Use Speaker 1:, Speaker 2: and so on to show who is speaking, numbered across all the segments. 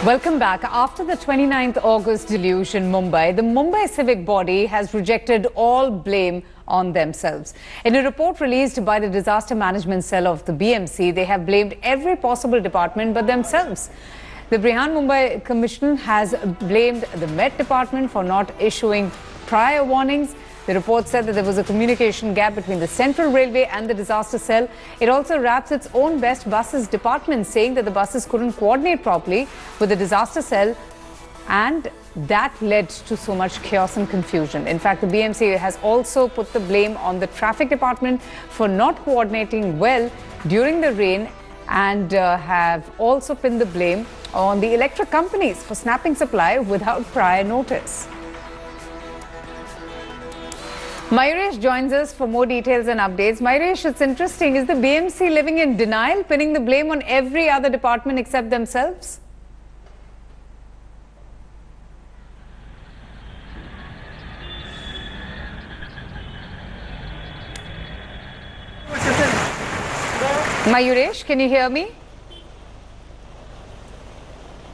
Speaker 1: Welcome back. After the 29th August deluge in Mumbai, the Mumbai civic body has rejected all blame on themselves. In a report released by the Disaster Management Cell of the BMC, they have blamed every possible department but themselves. The Brihan Mumbai Commission has blamed the Met Department for not issuing prior warnings. The report said that there was a communication gap between the Central Railway and the disaster cell. It also raps its own best buses department, saying that the buses couldn't coordinate properly with the disaster cell, and that led to so much chaos and confusion. In fact, the BMC has also put the blame on the traffic department for not coordinating well during the rain, and have also pinned the blame on the electric companies for snapping supply without prior notice. Mayuresh joins us for more details and updates. Mayuresh, it's interesting. Is the BMC living in denial, pinning the blame on every other department except themselves? Mayuresh, can you hear me?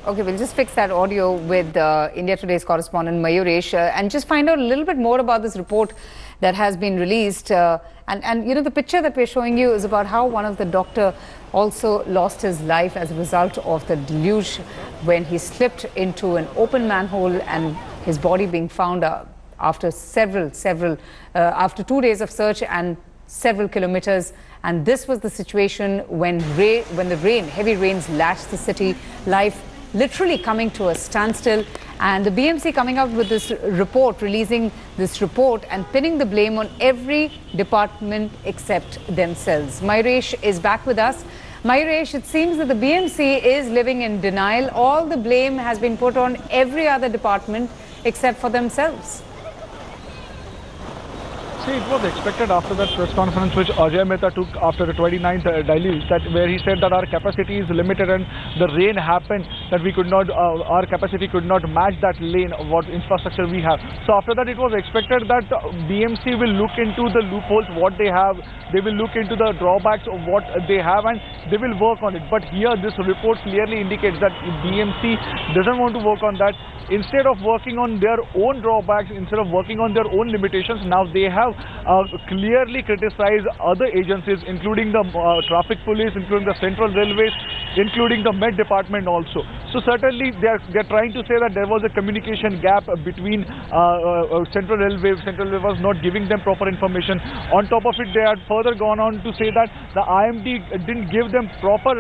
Speaker 1: Okay, we'll just fix that audio with India Today's correspondent Mayuresh and just find out a little bit more about this report that has been released. And you know, the picture that we're showing you is about how one of the doctor also lost his life as a result of the deluge when he slipped into an open manhole, and his body being found after after 2 days of search and several kilometers. And this was the situation when heavy rains lashed the city. Life literally coming to a standstill, and the BMC coming out with this report, releasing this report and pinning the blame on every department except themselves. Mayuresh is back with us. Mayuresh, it seems that the BMC is living in denial. All the blame has been put on every other department except for themselves.
Speaker 2: See, it was expected after that press conference which Ajay Mehta took after the 29th deluge, where he said that our capacity is limited and the rain happened, that we could not, our capacity could not match that lane of what infrastructure we have. So after that, it was expected that BMC will look into the loopholes, what they have, they will look into the drawbacks of what they have, and they will work on it. But here, this report clearly indicates that BMC doesn't want to work on that. Instead of working on their own drawbacks, instead of working on their own limitations, now they have clearly criticized other agencies, including the traffic police, including the Central Railways, including the Met Department also. So certainly they're trying to say that there was a communication gap between Central Railway. Central Railway was not giving them proper information. On top of it, they had further gone on to say that the IMD didn't give them proper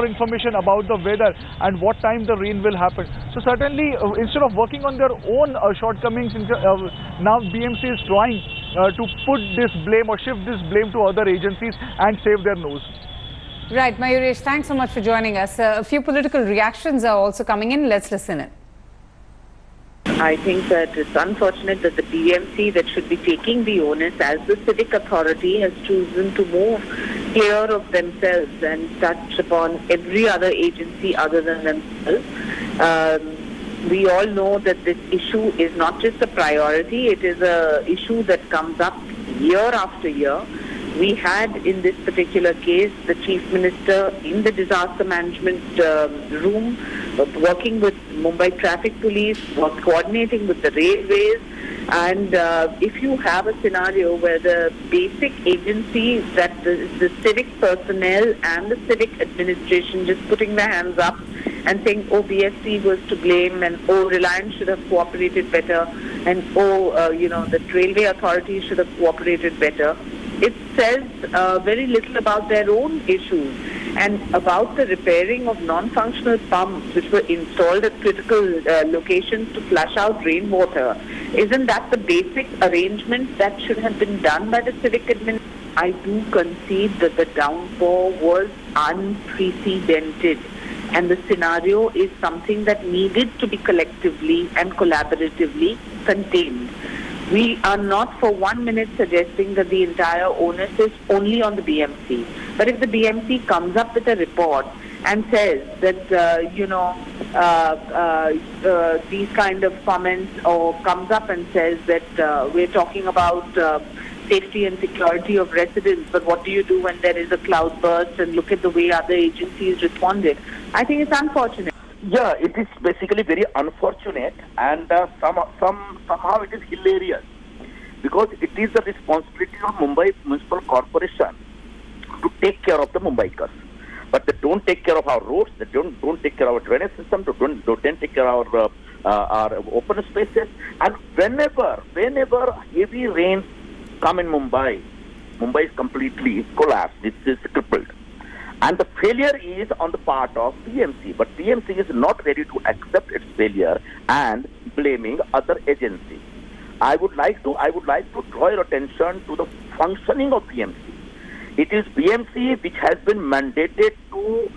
Speaker 2: information about the weather and what time the rain will happen. So certainly, instead of working on their own shortcomings, now BMC is trying to put this blame or shift this blame to other agencies and save their nose.
Speaker 1: Right, Mayuresh, thanks so much for joining us. A few political reactions are also coming in. Let's listen in.
Speaker 3: I think that it's unfortunate that the BMC, that should be taking the onus as the civic authority, has chosen to move clear of themselves and touch upon every other agency other than themselves. We all know that this issue is not just a priority, it is an issue that comes up year after year. We had, in this particular case, the Chief Minister in the disaster management room, working with Mumbai Traffic Police, coordinating with the railways. And if you have a scenario where the basic agency, that the civic personnel and the civic administration just putting their hands up and saying, oh, BSC was to blame, and oh, Reliance should have cooperated better, and oh, you know, the railway authorities should have cooperated better, it says very little about their own issues and about the repairing of non-functional pumps which were installed at critical locations to flush out rainwater. Isn't that the basic arrangement that should have been done by the civic administration? I do concede that the downpour was unprecedented, and the scenario is something that needed to be collectively and collaboratively contained. We are not for 1 minute suggesting that the entire onus is only on the BMC. But if the BMC comes up with a report and says that, you know, these kind of comments, or comes up and says that we're talking about safety and security of residents, but what do you do when there is a cloudburst, and look at the way other agencies responded? I think it's unfortunate.
Speaker 4: Yeah, it is basically very unfortunate, and somehow it is hilarious, because it is the responsibility of Mumbai Municipal Corporation to take care of the Mumbaikars. But they don't take care of our roads, they don't take care of our drainage system, they don't take care of our open spaces. And whenever heavy rains come in Mumbai, Mumbai is completely collapsed, it is crippled. And the failure is on the part of BMC, but BMC is not ready to accept its failure and blaming other agencies. I would like to draw your attention to the functioning of BMC. It is BMC which has been mandated to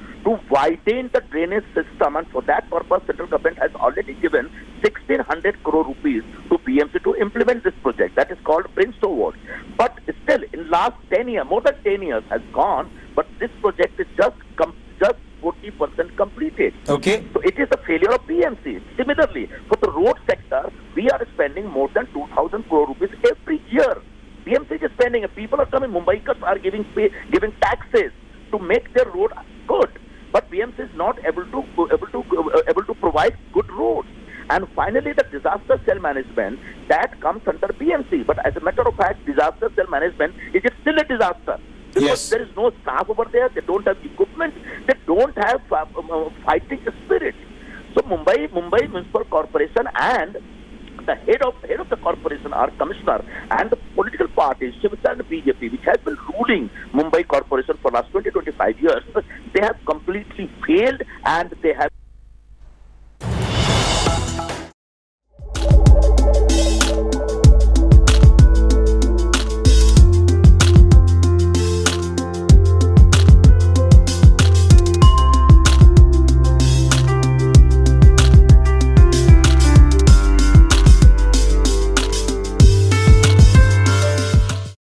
Speaker 4: widen the drainage system, and for that purpose, central government has already given 1,600 crore rupees to BMC to implement this project. That is called Brimstone Ward. But still, in last 10 years, more than 10 years has gone, but this project is just 40% completed.
Speaker 5: Okay.
Speaker 4: So it is a failure of BMC. Similarly, for the road sector, we are spending more than 2,000 crore rupees every year. BMC is spending, and people are coming, Mumbaikars are giving taxes to make their road good. But BMC is not able to provide good roads. And finally, the disaster cell management, that comes under BMC. But as a matter of fact, disaster cell management, is it still a disaster? Because there is no staff over there, they don't have equipment, they don't have fighting spirit. So Mumbai Municipal Corporation and the head of the corporation, our commissioner, and the political parties, Shiv Sena and BJP, which has been ruling Mumbai Corporation for last 20-25 years, they have completely failed, and they have